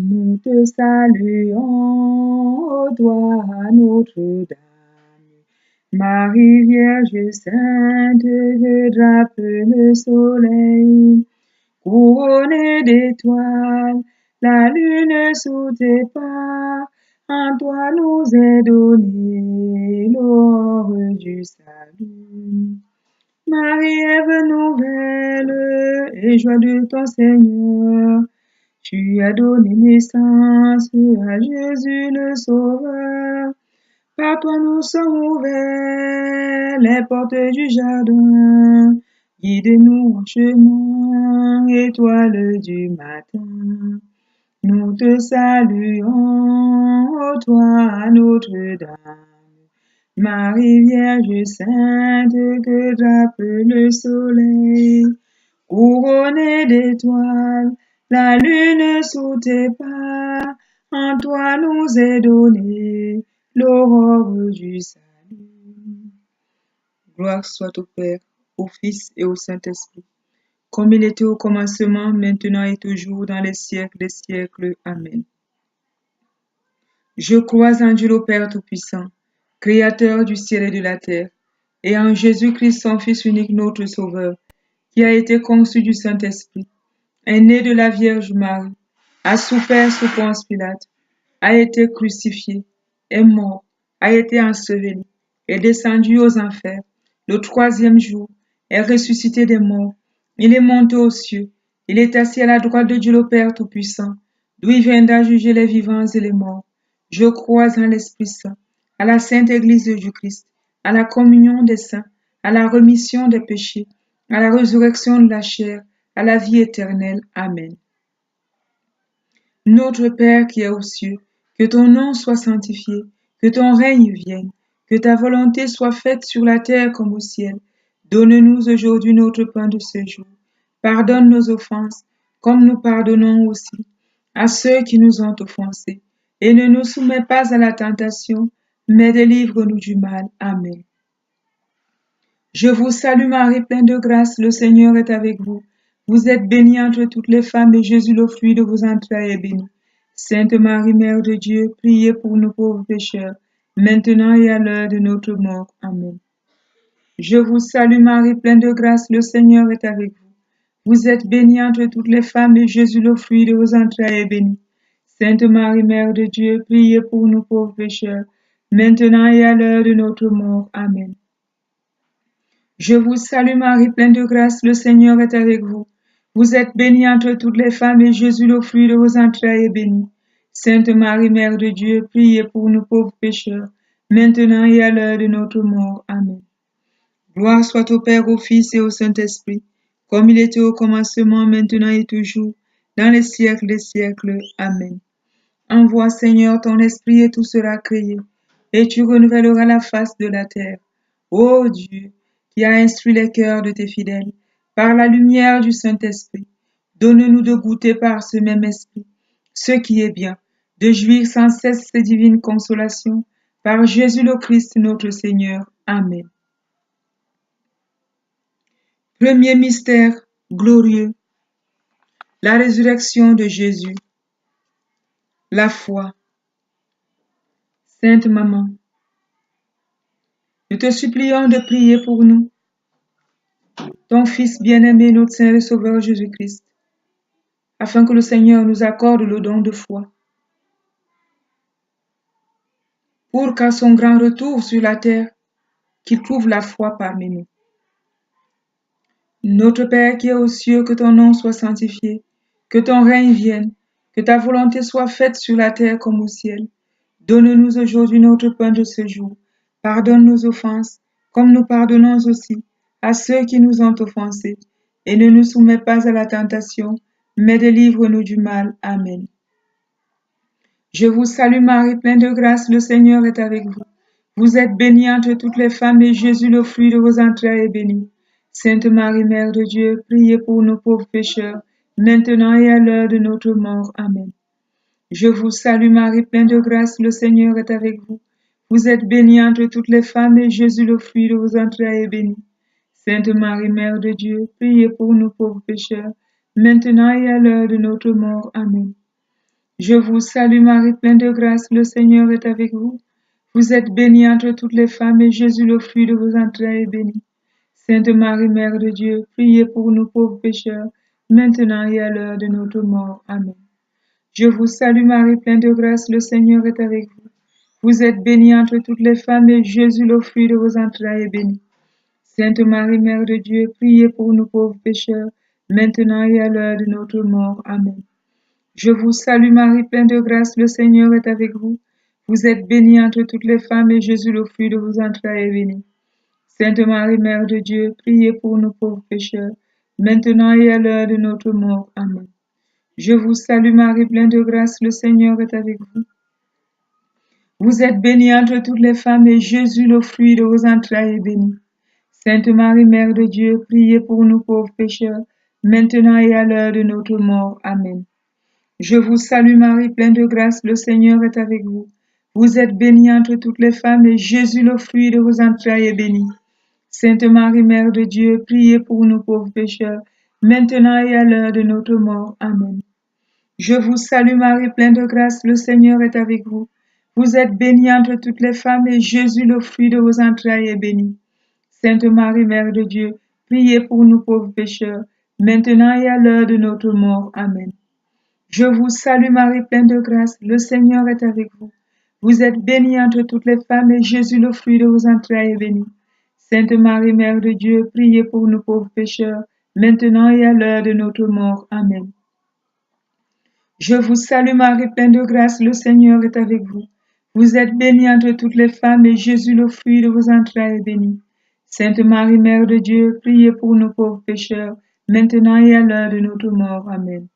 Nous te saluons, toi Notre-Dame. Marie Vierge Sainte, que drape le soleil, couronnée d'étoiles, la lune sous tes pas, en toi nous est donné l'aurore du salut. Marie, Ève nouvelle, et joie de ton Seigneur, tu as donné naissance à Jésus le Sauveur. Par toi nous sommes ouverts, les portes du jardin. Guide-nous en chemin, étoile du matin. Nous te saluons, toi Notre-Dame. Marie Vierge Sainte, que drape le soleil, couronnée d'étoiles, la lune sous tes pas, en toi nous est donné l'aurore du salut. Gloire soit au Père, au Fils et au Saint-Esprit, comme il était au commencement, maintenant et toujours, dans les siècles des siècles. Amen. Je crois en Dieu le Père Tout-Puissant, Créateur du ciel et de la terre, et en Jésus-Christ, son Fils unique, notre Sauveur, qui a été conçu du Saint-Esprit, est né de la Vierge Marie, a souffert sous Ponce Pilate, a été crucifié, est mort, a été enseveli, est descendu aux enfers. Le troisième jour, est ressuscité des morts. Il est monté aux cieux. Il est assis à la droite de Dieu le Père Tout-Puissant, d'où il viendra juger les vivants et les morts. Je crois en l'Esprit Saint, à la Sainte Église du Christ, à la communion des saints, à la remission des péchés, à la résurrection de la chair, à la vie éternelle. Amen. Notre Père qui es aux cieux, que ton nom soit sanctifié, que ton règne vienne, que ta volonté soit faite sur la terre comme au ciel. Donne-nous aujourd'hui notre pain de ce jour. Pardonne nos offenses, comme nous pardonnons aussi à ceux qui nous ont offensés. Et ne nous soumets pas à la tentation, mais délivre-nous du mal. Amen. Je vous salue Marie, pleine de grâce, le Seigneur est avec vous. Vous êtes bénie entre toutes les femmes, et Jésus, le fruit de vos entrailles, est béni. Sainte Marie, Mère de Dieu, priez pour nous pauvres pécheurs, maintenant et à l'heure de notre mort. Amen. Je vous salue Marie, pleine de grâce, le Seigneur est avec vous. Vous êtes bénie entre toutes les femmes, et Jésus, le fruit de vos entrailles, est béni. Sainte Marie, Mère de Dieu, priez pour nous pauvres pécheurs, maintenant et à l'heure de notre mort. Amen. Je vous salue Marie, pleine de grâce, le Seigneur est avec vous. Vous êtes bénie entre toutes les femmes, et Jésus, le fruit de vos entrailles, est béni. Sainte Marie, Mère de Dieu, priez pour nous pauvres pécheurs, maintenant et à l'heure de notre mort. Amen. Gloire soit au Père, au Fils et au Saint-Esprit, comme il était au commencement, maintenant et toujours, dans les siècles des siècles. Amen. Envoie, Seigneur, ton esprit et tout sera créé, et tu renouvelleras la face de la terre. Ô Dieu, qui a instruit les cœurs de tes fidèles, par la lumière du Saint-Esprit, donne-nous de goûter par ce même esprit ce qui est bien, de jouir sans cesse ces divines consolations, par Jésus le Christ notre Seigneur. Amen. Premier mystère glorieux, la résurrection de Jésus. La foi. Sainte Maman, nous te supplions de prier pour nous, ton Fils bien-aimé, notre Saint et Sauveur Jésus-Christ, afin que le Seigneur nous accorde le don de foi, pour qu'à son grand retour sur la terre, qu'il trouve la foi parmi nous. Notre Père qui es aux cieux, que ton nom soit sanctifié, que ton règne vienne, que ta volonté soit faite sur la terre comme au ciel. Donne-nous aujourd'hui notre pain de ce jour. Pardonne nos offenses, comme nous pardonnons aussi à ceux qui nous ont offensés. Et ne nous soumets pas à la tentation, mais délivre-nous du mal. Amen. Je vous salue Marie, pleine de grâce, le Seigneur est avec vous. Vous êtes bénie entre toutes les femmes, et Jésus, le fruit de vos entrailles, est béni. Sainte Marie, Mère de Dieu, priez pour nous pauvres pécheurs, maintenant et à l'heure de notre mort. Amen. Je vous salue Marie, pleine de grâce, le Seigneur est avec vous. Vous êtes bénie entre toutes les femmes, et Jésus, le fruit de vos entrailles, est béni. Sainte Marie, Mère de Dieu, priez pour nous pauvres pécheurs, maintenant et à l'heure de notre mort. Amen. Je vous salue Marie, pleine de grâce, le Seigneur est avec vous. Vous êtes bénie entre toutes les femmes, et Jésus, le fruit de vos entrailles, est béni. Sainte Marie, Mère de Dieu, priez pour nous pauvres pécheurs, maintenant et à l'heure de notre mort. Amen. Je vous salue Marie, pleine de grâce, le Seigneur est avec vous. Vous êtes bénie entre toutes les femmes, et Jésus, le fruit de vos entrailles, est béni. Sainte Marie, Mère de Dieu, priez pour nous pauvres pécheurs, maintenant et à l'heure de notre mort. Amen. Je vous salue Marie, pleine de grâce, le Seigneur est avec vous. Vous êtes bénie entre toutes les femmes, et Jésus, le fruit de vos entrailles, est béni. Sainte Marie, Mère de Dieu, priez pour nous pauvres pécheurs, maintenant et à l'heure de notre mort. Amen. Je vous salue Marie, pleine de grâce, le Seigneur est avec vous. Vous êtes bénie entre toutes les femmes, et Jésus, le fruit de vos entrailles, est béni. Sainte Marie, Mère de Dieu, priez pour nous pauvres pécheurs, maintenant et à l'heure de notre mort. Amen. Je vous salue Marie, pleine de grâce, le Seigneur est avec vous. Vous êtes bénie entre toutes les femmes, et Jésus, le fruit de vos entrailles, est béni. Sainte Marie, Mère de Dieu, priez pour nous pauvres pécheurs, maintenant et à l'heure de notre mort. Amen. Je vous salue Marie, pleine de grâce, le Seigneur est avec vous. Vous êtes bénie entre toutes les femmes, et Jésus, le fruit de vos entrailles, est béni. Sainte Marie, Mère de Dieu, priez pour nous pauvres pécheurs, maintenant et à l'heure de notre mort. Amen. Je vous salue Marie, pleine de grâce, le Seigneur est avec vous. Vous êtes bénie entre toutes les femmes, et Jésus, le fruit de vos entrailles, est béni. Sainte Marie, Mère de Dieu, priez pour nous pauvres pécheurs, maintenant et à l'heure de notre mort. Amen. Je vous salue Marie, pleine de grâce, le Seigneur est avec vous. Vous êtes bénie entre toutes les femmes, et Jésus, le fruit de vos entrailles, est béni. Sainte Marie, Mère de Dieu, priez pour nous pauvres pécheurs, maintenant et à l'heure de notre mort. Amen.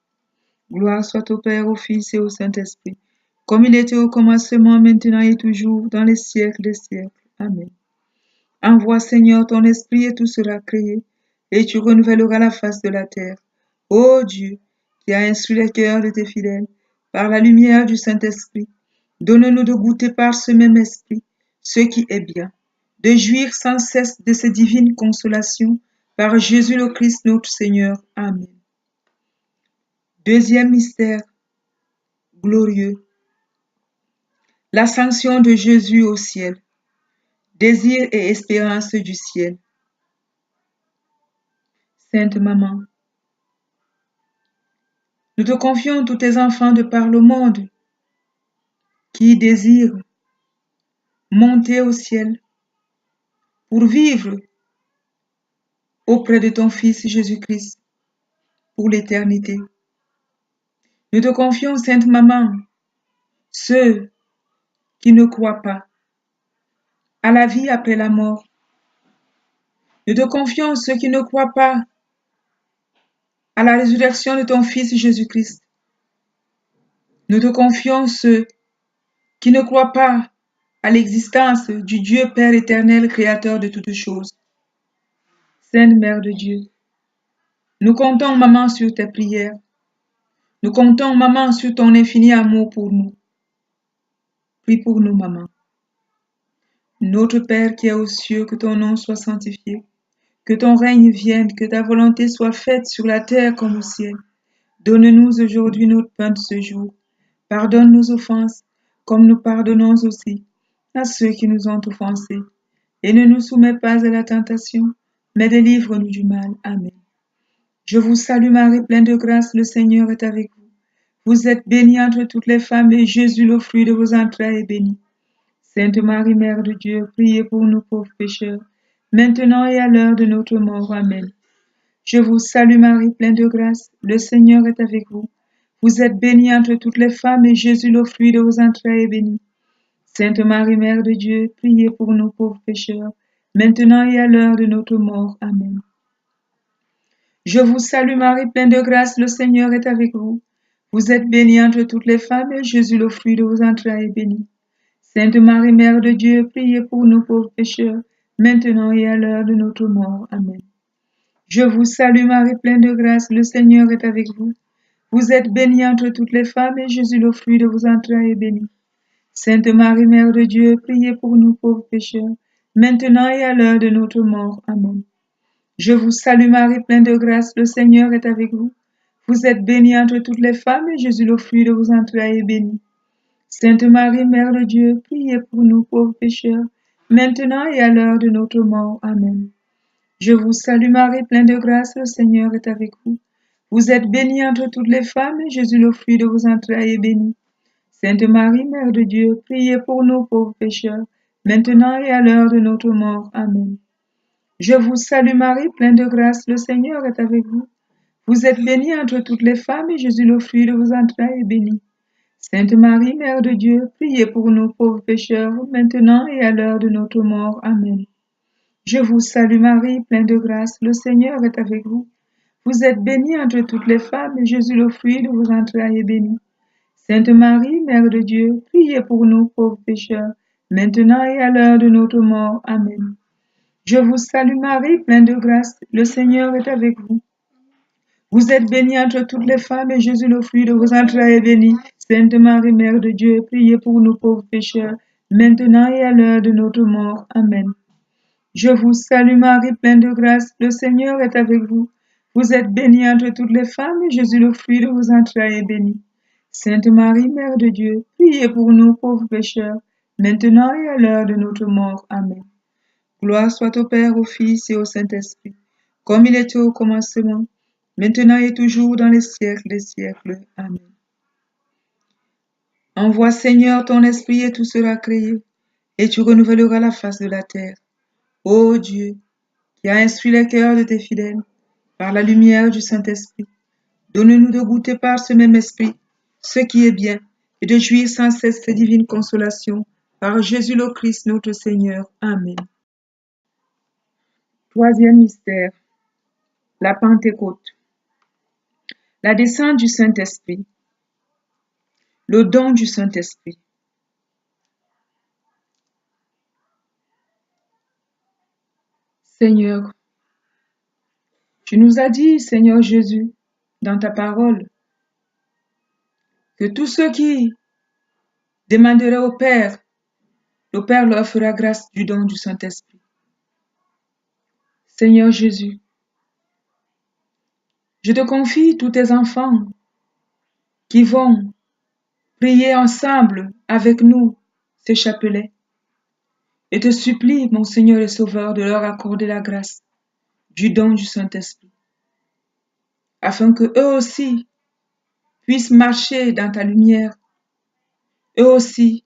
Gloire soit au Père, au Fils et au Saint-Esprit, comme il était au commencement, maintenant et toujours, dans les siècles des siècles. Amen. Envoie, Seigneur, ton esprit et tout sera créé, et tu renouvelleras la face de la terre. Ô Dieu, qui as instruit les cœurs de tes fidèles, par la lumière du Saint-Esprit, donne-nous de goûter par ce même esprit ce qui est bien, de jouir sans cesse de ces divines consolations, par Jésus le Christ notre Seigneur. Amen. Deuxième mystère glorieux, l'ascension de Jésus au ciel, désir et espérance du ciel. Sainte Maman, nous te confions tous tes enfants de par le monde qui désirent monter au ciel pour vivre auprès de ton Fils Jésus-Christ pour l'éternité. Nous te confions, Sainte Maman, ceux qui ne croient pas à la vie après la mort. Nous te confions ceux qui ne croient pas à la résurrection de ton Fils Jésus-Christ. Nous te confions ceux qui ne croient pas à l'existence du Dieu Père éternel, créateur de toutes choses. Sainte Mère de Dieu, nous comptons, Maman, sur tes prières. Nous comptons, Maman, sur ton infini amour pour nous. Prie pour nous, Maman. Notre Père qui es aux cieux, que ton nom soit sanctifié, que ton règne vienne, que ta volonté soit faite sur la terre comme au ciel. Donne-nous aujourd'hui notre pain de ce jour. Pardonne nos offenses, comme nous pardonnons aussi à ceux qui nous ont offensés. Et ne nous soumets pas à la tentation, mais délivre-nous du mal. Amen. Je vous salue Marie, pleine de grâce, le Seigneur est avec vous. Vous êtes bénie entre toutes les femmes, et Jésus, le fruit de vos entrailles, est béni. Sainte Marie, Mère de Dieu, priez pour nous pauvres pécheurs, maintenant et à l'heure de notre mort. Amen. Je vous salue Marie, pleine de grâce, le Seigneur est avec vous. Vous êtes bénie entre toutes les femmes, et Jésus, le fruit de vos entrailles, est béni. Sainte Marie, Mère de Dieu, priez pour nous pauvres pécheurs, maintenant et à l'heure de notre mort. Amen. Je vous salue Marie, pleine de grâce, le Seigneur est avec vous. Vous êtes bénie entre toutes les femmes, et Jésus, le fruit de vos entrailles, est béni. Sainte Marie, Mère de Dieu, priez pour nous pauvres pécheurs, maintenant et à l'heure de notre mort. Amen. Je vous salue Marie, pleine de grâce, le Seigneur est avec vous. Vous êtes bénie entre toutes les femmes, et Jésus, le fruit de vos entrailles, est béni. Sainte Marie, Mère de Dieu, priez pour nous pauvres pécheurs, maintenant et à l'heure de notre mort. Amen. Je vous salue Marie, pleine de grâce, le Seigneur est avec vous. Vous êtes bénie entre toutes les femmes, et Jésus, le fruit de vos entrailles, est béni. Sainte Marie, Mère de Dieu, priez pour nous pauvres pécheurs, maintenant et à l'heure de notre mort. Amen. Je vous salue Marie, pleine de grâce, le Seigneur est avec vous. Vous êtes bénie entre toutes les femmes, et Jésus, le fruit de vos entrailles, est béni. Sainte Marie, Mère de Dieu, priez pour nous pauvres pécheurs, maintenant et à l'heure de notre mort. Amen. Je vous salue Marie, pleine de grâce, le Seigneur est avec vous. Vous êtes bénie entre toutes les femmes, et Jésus, le fruit de vos entrailles, est béni. Sainte Marie, Mère de Dieu, priez pour nous pauvres pécheurs, maintenant et à l'heure de notre mort. Amen. Je vous salue Marie, pleine de grâce, le Seigneur est avec vous. Vous êtes bénie entre toutes les femmes, et Jésus, le fruit de vos entrailles, est béni. Sainte Marie, Mère de Dieu, priez pour nous pauvres pécheurs, maintenant et à l'heure de notre mort. Amen. Je vous salue Marie, pleine de grâce, le Seigneur est avec vous. Vous êtes bénie entre toutes les femmes, et Jésus, le fruit de vos entrailles, est béni. Sainte Marie, Mère de Dieu, priez pour nous pauvres pécheurs, maintenant et à l'heure de notre mort. Amen. Je vous salue Marie, pleine de grâce, le Seigneur est avec vous. Vous êtes bénie entre toutes les femmes, et Jésus, le fruit de vos entrailles, est béni. Sainte Marie, Mère de Dieu, priez pour nous pauvres pécheurs, maintenant et à l'heure de notre mort. Amen. Gloire soit au Père, au Fils et au Saint-Esprit, comme il était au commencement, maintenant et toujours dans les siècles des siècles. Amen. Envoie Seigneur ton esprit et tout sera créé, et tu renouvelleras la face de la terre. Ô Dieu, qui as instruit les cœurs de tes fidèles par la lumière du Saint-Esprit, donne-nous de goûter par ce même esprit ce qui est bien et de jouir sans cesse tes divines consolations par Jésus le Christ notre Seigneur. Amen. Troisième mystère, la Pentecôte. La descente du Saint-Esprit. Le don du Saint-Esprit. Seigneur, tu nous as dit, Seigneur Jésus, dans ta parole, que tous ceux qui demanderaient au Père, le Père leur fera grâce du don du Saint-Esprit. Seigneur Jésus, je te confie tous tes enfants qui vont prier ensemble avec nous ce chapelet et te supplie, mon Seigneur et Sauveur, de leur accorder la grâce du don du Saint-Esprit, afin que eux aussi puissent marcher dans ta lumière, eux aussi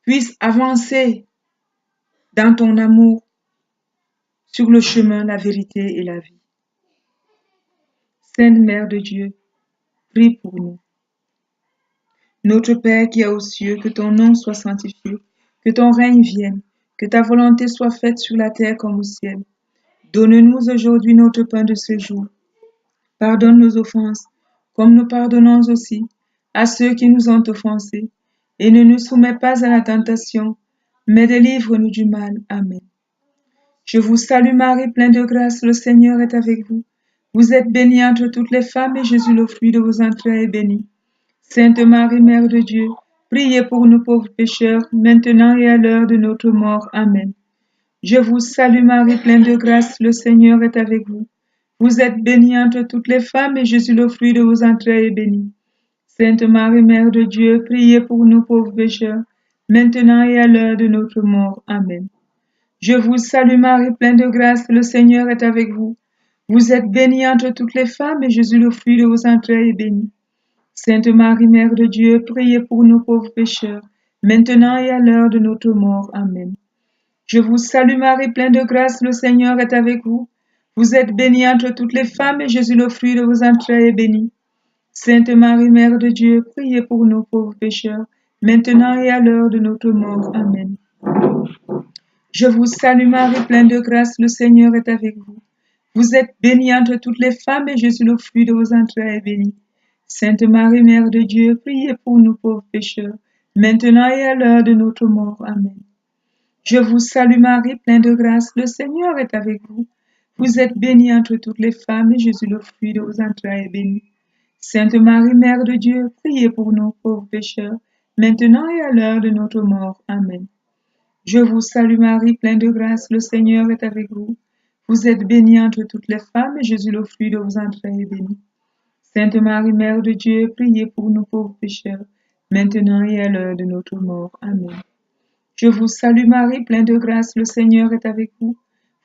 puissent avancer dans ton amour sur le chemin, la vérité et la vie. Sainte Mère de Dieu, prie pour nous. Notre Père qui es aux cieux, que ton nom soit sanctifié, que ton règne vienne, que ta volonté soit faite sur la terre comme au ciel. Donne-nous aujourd'hui notre pain de ce jour. Pardonne nos offenses, comme nous pardonnons aussi à ceux qui nous ont offensés. Et ne nous soumets pas à la tentation, mais délivre-nous du mal. Amen. Je vous salue Marie, pleine de grâce, le Seigneur est avec vous. Vous êtes bénie entre toutes les femmes, et Jésus, le fruit de vos entrailles, est béni. Sainte Marie, Mère de Dieu, priez pour nous pauvres pécheurs, maintenant et à l'heure de notre mort. Amen. Je vous salue Marie, pleine de grâce, le Seigneur est avec vous. Vous êtes bénie entre toutes les femmes, et Jésus, le fruit de vos entrailles, est béni. Sainte Marie, Mère de Dieu, priez pour nous pauvres pécheurs, maintenant et à l'heure de notre mort. Amen. Je vous salue Marie, pleine de grâce, le Seigneur est avec vous. Vous êtes bénie entre toutes les femmes, et Jésus, le fruit de vos entrailles, est béni. Sainte Marie, Mère de Dieu, priez pour nous pauvres pécheurs, maintenant et à l'heure de notre mort. Amen. Je vous salue Marie, pleine de grâce, le Seigneur est avec vous. Vous êtes bénie entre toutes les femmes, et Jésus, le fruit de vos entrailles, est béni. Sainte Marie, Mère de Dieu, priez pour nous pauvres pécheurs, maintenant et à l'heure de notre mort. Amen. Je vous salue Marie, pleine de grâce, le Seigneur est avec vous. Vous êtes bénie entre toutes les femmes, et Jésus, le fruit de vos entrailles, est béni. Sainte Marie, Mère de Dieu, priez pour nous pauvres pécheurs, maintenant et à l'heure de notre mort. Amen. Je vous salue Marie, pleine de grâce, le Seigneur est avec vous. Vous êtes bénie entre toutes les femmes, et Jésus, le fruit de vos entrailles, est béni. Sainte Marie, Mère de Dieu, priez pour nous pauvres pécheurs, maintenant et à l'heure de notre mort. Amen. Je vous salue Marie, pleine de grâce, le Seigneur est avec vous. Vous êtes bénie entre toutes les femmes, et Jésus, le fruit de vos entrailles, est béni. Sainte Marie, Mère de Dieu, priez pour nous pauvres pécheurs, maintenant et à l'heure de notre mort. Amen. Je vous salue Marie, pleine de grâce, le Seigneur est avec vous.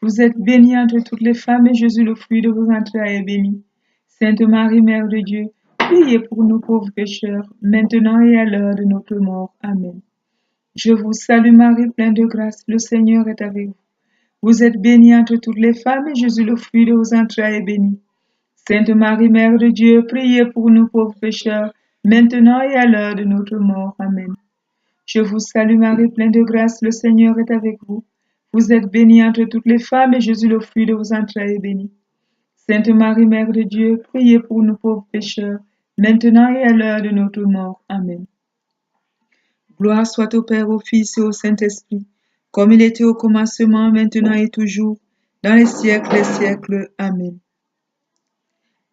Vous êtes bénie entre toutes les femmes et Jésus, le fruit de vos entrailles, est béni. Sainte Marie, Mère de Dieu, priez pour nous pauvres pécheurs, maintenant et à l'heure de notre mort. Amen. Je vous salue Marie, pleine de grâce, le Seigneur est avec vous. Vous êtes bénie entre toutes les femmes et Jésus, le fruit de vos entrailles, est béni. Sainte Marie, Mère de Dieu, priez pour nous pauvres pécheurs, maintenant et à l'heure de notre mort. Amen. Je vous salue Marie, pleine de grâce, le Seigneur est avec vous. Vous êtes bénie entre toutes les femmes et Jésus, le fruit de vos entrailles, est béni. Sainte Marie, Mère de Dieu, priez pour nous pauvres pécheurs, maintenant et à l'heure de notre mort. Amen. Gloire soit au Père, au Fils et au Saint-Esprit, comme il était au commencement, maintenant et toujours, dans les siècles des siècles. Amen.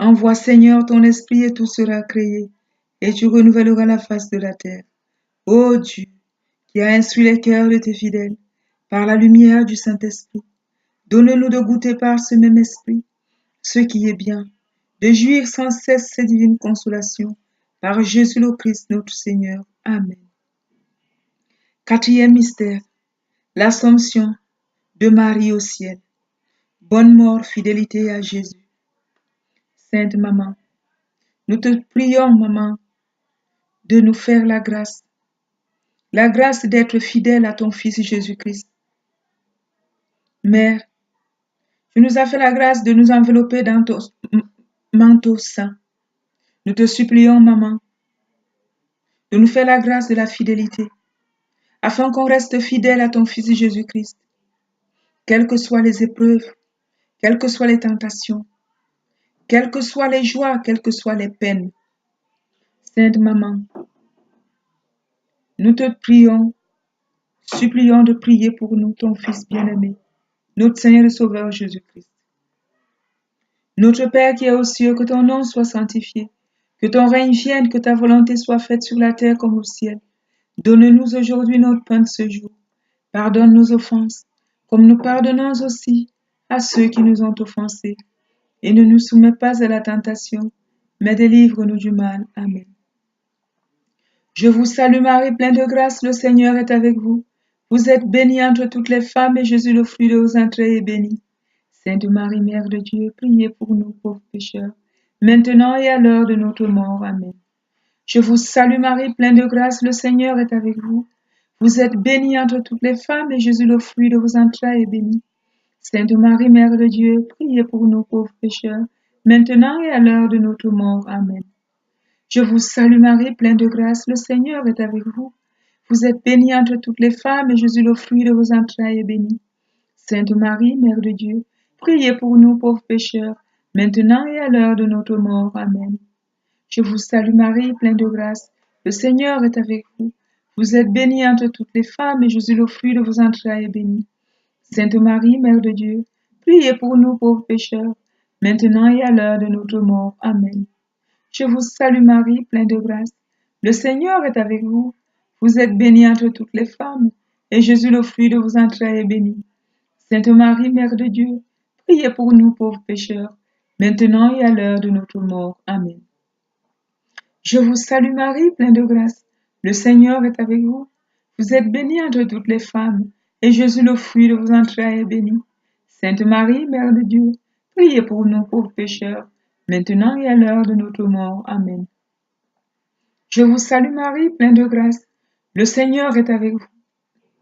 Envoie Seigneur ton esprit et tout sera créé, et tu renouvelleras la face de la terre. Ô Dieu, qui a instruit les cœurs de tes fidèles, par la lumière du Saint-Esprit, donne-nous de goûter par ce même esprit ce qui est bien, de jouir sans cesse ces divines consolations, par Jésus le Christ notre Seigneur. Amen. Quatrième mystère, l'Assomption de Marie au ciel. Bonne mort, fidélité à Jésus. Sainte Maman, nous te prions, Maman, de nous faire la grâce d'être fidèle à ton Fils Jésus-Christ. Mère, tu nous as fait la grâce de nous envelopper dans ton manteau saint. Nous te supplions, Maman, de nous faire la grâce de la fidélité, afin qu'on reste fidèle à ton Fils Jésus-Christ, quelles que soient les épreuves, quelles que soient les tentations, quelles que soient les joies, quelles que soient les peines. Sainte Maman, nous te prions, supplions de prier pour nous, ton Fils bien-aimé, notre Seigneur et Sauveur Jésus-Christ. Notre Père qui est aux cieux, que ton nom soit sanctifié, que ton règne vienne, que ta volonté soit faite sur la terre comme au ciel. Donne-nous aujourd'hui notre pain de ce jour. Pardonne nos offenses, comme nous pardonnons aussi à ceux qui nous ont offensés. Et ne nous soumets pas à la tentation, mais délivre-nous du mal. Amen. Je vous salue Marie, pleine de grâce, le Seigneur est avec vous. Vous êtes bénie entre toutes les femmes et Jésus, le fruit de vos entrailles, est béni. Sainte Marie, Mère de Dieu, priez pour nous pauvres pécheurs, maintenant et à l'heure de notre mort. Amen. Je vous salue Marie, pleine de grâce, le Seigneur est avec vous. Vous êtes bénie entre toutes les femmes et Jésus, le fruit de vos entrailles, est béni. Sainte Marie, Mère de Dieu, priez pour nous pauvres pécheurs, maintenant et à l'heure de notre mort. Amen. Je vous salue Marie, pleine de grâce, le Seigneur est avec vous. Vous êtes bénie entre toutes les femmes et Jésus, le fruit de vos entrailles, est béni. Sainte Marie, Mère de Dieu, priez pour nous pauvres pécheurs, maintenant et à l'heure de notre mort. Amen. Je vous salue Marie, pleine de grâce, le Seigneur est avec vous. Vous êtes bénie entre toutes les femmes et Jésus, le fruit de vos entrailles, est béni. Sainte Marie, Mère de Dieu, priez pour nous pauvres pécheurs, maintenant et à l'heure de notre mort. Amen. Je vous salue Marie, pleine de grâce, le Seigneur est avec vous. Vous êtes bénie entre toutes les femmes, et Jésus, le fruit de vos entrailles, est béni. Sainte Marie, Mère de Dieu, priez pour nous pauvres pécheurs, maintenant et à l'heure de notre mort. Amen. Je vous salue Marie, pleine de grâce, le Seigneur est avec vous. Vous êtes bénie entre toutes les femmes, et Jésus, le fruit de vos entrailles, est béni. Sainte Marie, Mère de Dieu, priez pour nous pauvres pécheurs, maintenant et à l'heure de notre mort. Amen. Je vous salue Marie, pleine de grâce, le Seigneur est avec vous.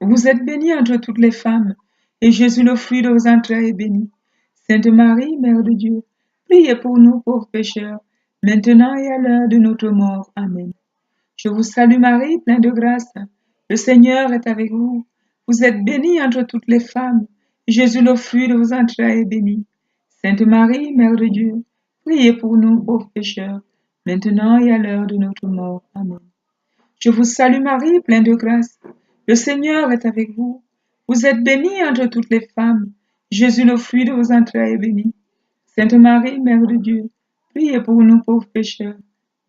Vous êtes bénie entre toutes les femmes, et Jésus, le fruit de vos entrailles, est béni. Sainte Marie, Mère de Dieu, priez pour nous pauvres pécheurs, maintenant et à l'heure de notre mort. Amen. Je vous salue Marie, pleine de grâce, le Seigneur est avec vous. Vous êtes bénie entre toutes les femmes, et Jésus, le fruit de vos entrailles, est béni. Sainte Marie, Mère de Dieu, priez pour nous pauvres pécheurs, maintenant et à l'heure de notre mort. Amen. Je vous salue Marie, pleine de grâce, le Seigneur est avec vous. Vous êtes bénie entre toutes les femmes, Jésus, le fruit de vos entrailles, est béni. Sainte Marie, Mère de Dieu, priez pour nous pauvres pécheurs,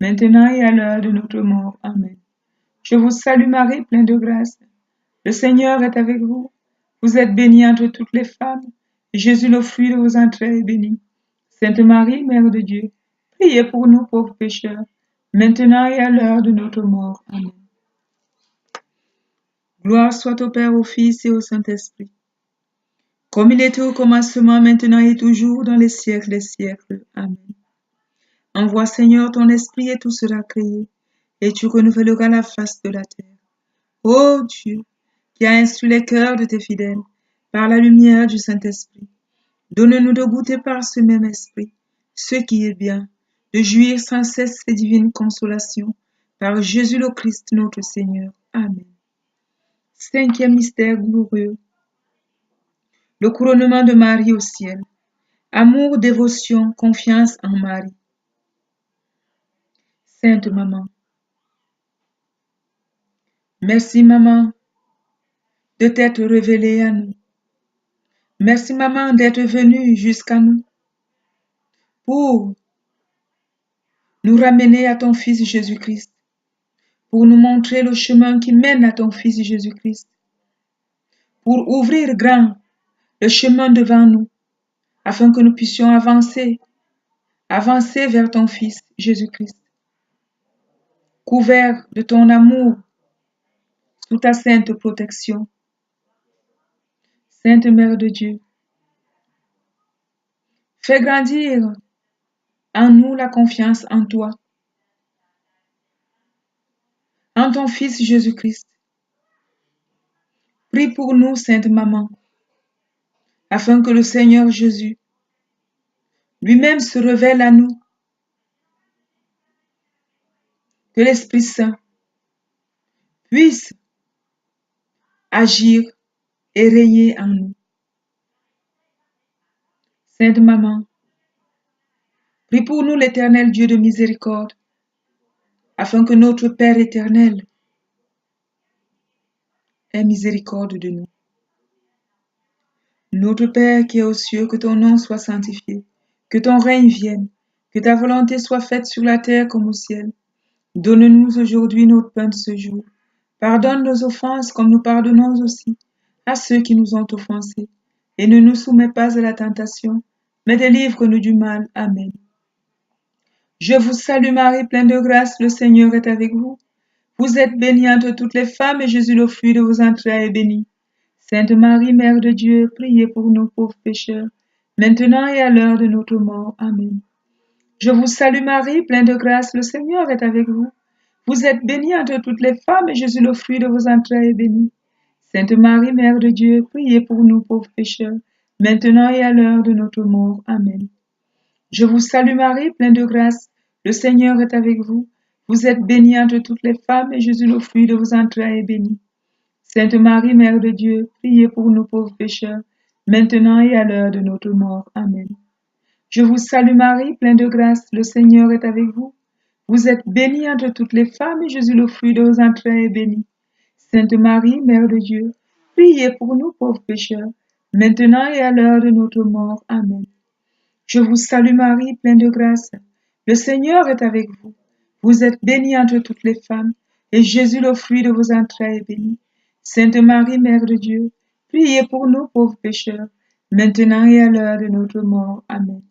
maintenant et à l'heure de notre mort. Amen. Je vous salue Marie, pleine de grâce, le Seigneur est avec vous. Vous êtes bénie entre toutes les femmes, Jésus, le fruit de vos entrailles, est béni. Sainte Marie, Mère de Dieu, priez pour nous pauvres pécheurs, maintenant et à l'heure de notre mort. Amen. Gloire soit au Père, au Fils et au Saint-Esprit, comme il était au commencement, maintenant et toujours, dans les siècles des siècles. Amen. Envoie, Seigneur, ton esprit et tout sera créé, et tu renouvelleras la face de la terre. Ô Dieu, qui as instruit les cœurs de tes fidèles par la lumière du Saint-Esprit, donne-nous de goûter par ce même esprit ce qui est bien, de jouir sans cesse des divines consolations par Jésus le Christ notre Seigneur. Amen. Cinquième mystère glorieux, le couronnement de Marie au ciel. Amour, dévotion, confiance en Marie. Sainte Maman, merci Maman de t'être révélée à nous. Merci Maman d'être venue jusqu'à nous pour nous ramener à ton Fils Jésus-Christ, pour nous montrer le chemin qui mène à ton Fils Jésus-Christ, pour ouvrir grand le chemin devant nous, afin que nous puissions avancer vers ton Fils Jésus-Christ, couvert de ton amour, sous ta sainte protection. Sainte Mère de Dieu, fais grandir en nous la confiance en toi, en ton Fils Jésus-Christ. Prie pour nous, Sainte Maman, afin que le Seigneur Jésus lui-même se révèle à nous, que l'Esprit Saint puisse agir et régner en nous. Sainte Maman, prie pour nous l'Éternel Dieu de miséricorde, afin que notre Père éternel ait miséricorde de nous. Notre Père qui es aux cieux, que ton nom soit sanctifié, que ton règne vienne, que ta volonté soit faite sur la terre comme au ciel. Donne-nous aujourd'hui notre pain de ce jour. Pardonne nos offenses comme nous pardonnons aussi à ceux qui nous ont offensés. Et ne nous soumets pas à la tentation, mais délivre-nous du mal. Amen. Je vous salue Marie, pleine de grâce, le Seigneur est avec vous. Vous êtes bénie entre toutes les femmes, et Jésus, le fruit de vos entrailles, est béni. Sainte Marie, Mère de Dieu, priez pour nous pauvres pécheurs, maintenant et à l'heure de notre mort. Amen. Je vous salue Marie, pleine de grâce, le Seigneur est avec vous. Vous êtes bénie entre toutes les femmes, et Jésus, le fruit de vos entrailles, est béni. Sainte Marie, Mère de Dieu, priez pour nous pauvres pécheurs, maintenant et à l'heure de notre mort. Amen. Je vous salue Marie, pleine de grâce, le Seigneur est avec vous. Vous êtes bénie entre toutes les femmes, et Jésus, le fruit de vos entrailles, est béni. Sainte Marie, Mère de Dieu, priez pour nous pauvres pécheurs, maintenant et à l'heure de notre mort. Amen. Je vous salue Marie, pleine de grâce, le Seigneur est avec vous. Vous êtes bénie entre toutes les femmes, et Jésus, le fruit de vos entrailles, est béni. Sainte Marie, Mère de Dieu, priez pour nous pauvres pécheurs, maintenant et à l'heure de notre mort. Amen. Je vous salue Marie, pleine de grâce, le Seigneur est avec vous. Vous êtes bénie entre toutes les femmes, et Jésus, le fruit de vos entrailles, est béni. Sainte Marie, Mère de Dieu, priez pour nous pauvres pécheurs, maintenant et à l'heure de notre mort. Amen.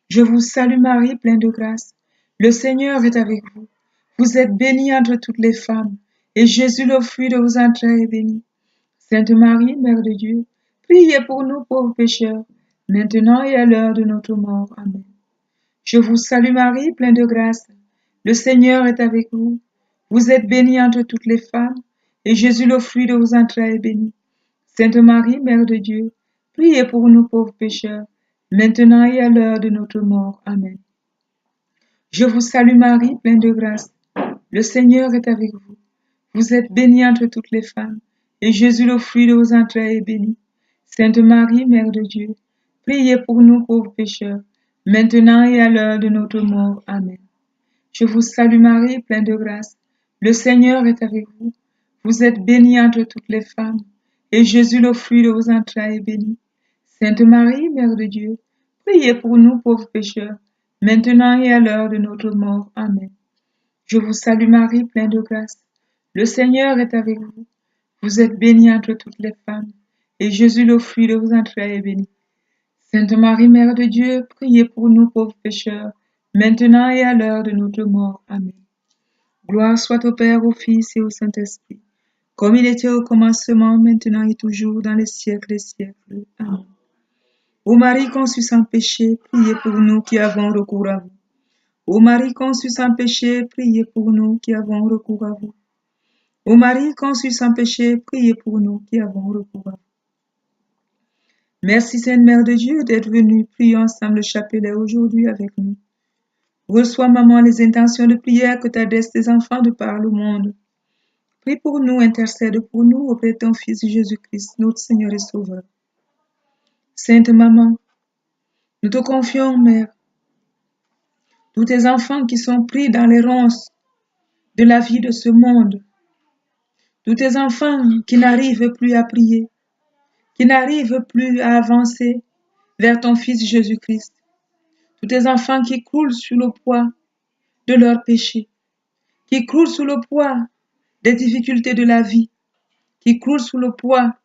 Je vous salue Marie, pleine de grâce, le Seigneur est avec vous. Vous êtes bénie entre toutes les femmes, et Jésus, le fruit de vos entrailles, est béni. Sainte Marie, Mère de Dieu, priez pour nous pauvres pécheurs, maintenant et à l'heure de notre mort. Amen. Je vous salue Marie, pleine de grâce, le Seigneur est avec vous. Vous êtes bénie entre toutes les femmes, et Jésus, le fruit de vos entrailles, est béni. Sainte Marie, Mère de Dieu, priez pour nous pauvres pécheurs, maintenant et à l'heure de notre mort. Amen. Je vous salue Marie, pleine de grâce, le Seigneur est avec vous. Vous êtes bénie entre toutes les femmes, et Jésus, le fruit de vos entrailles, est béni. Sainte Marie, Mère de Dieu, priez pour nous pauvres pécheurs, maintenant et à l'heure de notre mort. Amen. Je vous salue Marie, pleine de grâce, le Seigneur est avec vous. Vous êtes bénie entre toutes les femmes, et Jésus, le fruit de vos entrailles, est béni. Sainte Marie, Mère de Dieu, priez pour nous pauvres pécheurs, maintenant et à l'heure de notre mort. Amen. Je vous salue Marie, pleine de grâce, le Seigneur est avec vous. Vous êtes bénie entre toutes les femmes, et Jésus, le fruit de vos entrailles, est béni. Sainte Marie, Mère de Dieu, priez pour nous pauvres pécheurs, maintenant et à l'heure de notre mort. Amen. Gloire soit au Père, au Fils et au Saint-Esprit, comme il était au commencement, maintenant et toujours, dans les siècles des siècles. Amen. Ô Marie conçue sans péché, priez pour nous qui avons recours à vous. Ô Marie conçue sans péché, priez pour nous qui avons recours à vous. Ô Marie conçue sans péché, priez pour nous qui avons recours à vous. Merci Sainte Mère de Dieu d'être venue. Prions ensemble le chapelet aujourd'hui avec nous. Reçois, maman, les intentions de prière que t'adressent tes enfants de par le monde. Prie pour nous, intercède pour nous auprès de ton Fils Jésus-Christ, notre Seigneur et Sauveur. Sainte Maman, nous te confions, Mère, tous tes enfants qui sont pris dans les ronces de la vie de ce monde, tous tes enfants qui n'arrivent plus à prier, qui n'arrivent plus à avancer vers ton Fils Jésus-Christ, tous tes enfants qui croulent sous le poids de leurs péchés, qui croulent sous le poids des difficultés de la vie, qui croulent sous le poids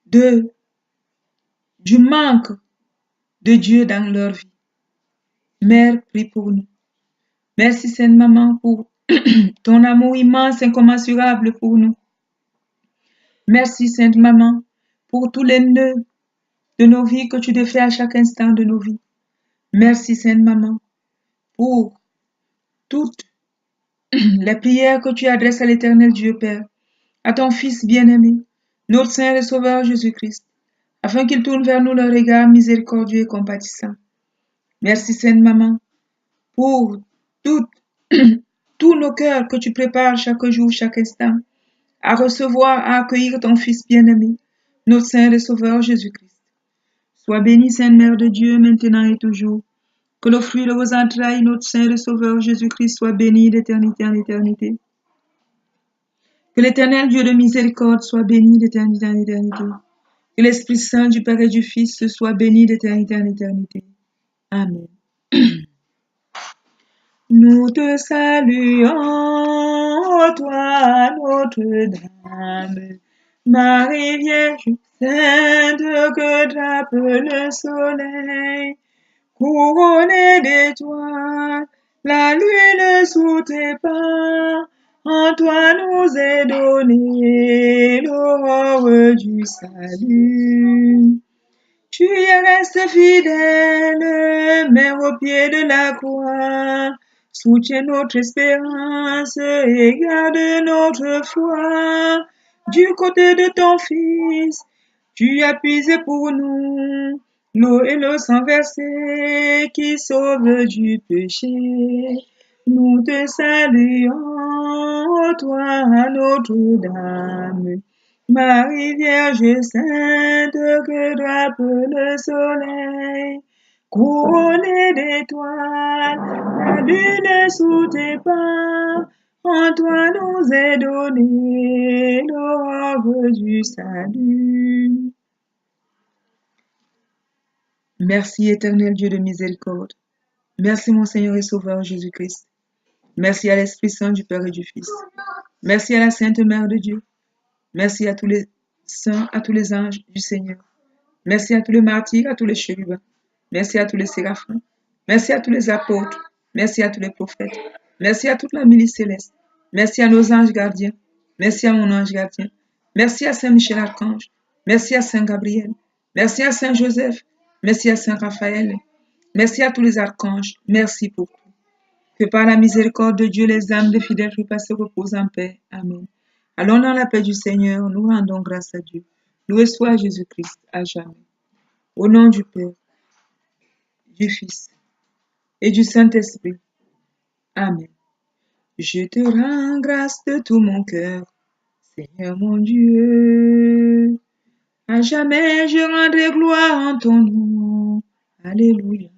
du manque de Dieu dans leur vie. Mère, prie pour nous. Merci Sainte Maman pour ton amour immense, incommensurable pour nous. Merci Sainte Maman pour tous les nœuds de nos vies que tu défais à chaque instant de nos vies. Merci Sainte Maman pour toutes les prières que tu adresses à l'Éternel Dieu Père, à ton Fils bien-aimé, notre Saint et Sauveur Jésus-Christ, afin qu'il tourne vers nous le regard miséricordieux et compatissant. Merci Sainte Maman pour tous nos cœurs que tu prépares chaque jour, chaque instant, à recevoir, à accueillir ton Fils bien-aimé, notre Saint et Sauveur Jésus-Christ. Sois bénie, Sainte Mère de Dieu, maintenant et toujours. Que le fruit de vos entrailles, notre Saint et Sauveur Jésus-Christ, soit béni d'éternité en éternité. Que l'Éternel Dieu de miséricorde soit béni d'éternité en éternité. Que l'Esprit Saint du Père et du Fils soit béni d'éternité en éternité. Amen. Nous te saluons, toi, Notre-Dame, Marie Vierge Sainte, que drape le soleil, couronnée d'étoiles, la lune sous tes pas, en toi nous est donné l'aurore du salut. Tu y restes fidèle, mère au pied de la croix, soutiens notre espérance et garde notre foi. Du côté de ton Fils, tu as puisé pour nous l'eau et le sang versé qui sauve du péché. Nous te saluons, toi, Notre-Dame, Marie Vierge Sainte, que drape le soleil, couronnée d'étoiles, la lune sous tes pas, en toi nous est donné l'aurore du salut. Merci éternel Dieu de miséricorde. Merci mon Seigneur et Sauveur Jésus-Christ. Merci à l'Esprit Saint du Père et du Fils. Merci à la Sainte Mère de Dieu. Merci à tous les saints, à tous les anges du Seigneur. Merci à tous les martyrs, à tous les chérubins. Merci à tous les séraphins. Merci à tous les apôtres. Merci à tous les prophètes. Merci à toute la milice céleste. Merci à nos anges gardiens. Merci à mon ange gardien. Merci à Saint Michel Archange. Merci à Saint Gabriel. Merci à Saint Joseph. Merci à Saint Raphaël. Merci à tous les archanges. Merci pour tout. Que par la miséricorde de Dieu, les âmes des fidèles se reposent en paix. Amen. Allons dans la paix du Seigneur, nous rendons grâce à Dieu. Loué soit Jésus-Christ à jamais. Au nom du Père, du Fils et du Saint-Esprit. Amen. Je te rends grâce de tout mon cœur, Seigneur mon Dieu. À jamais je rendrai gloire en ton nom. Alléluia.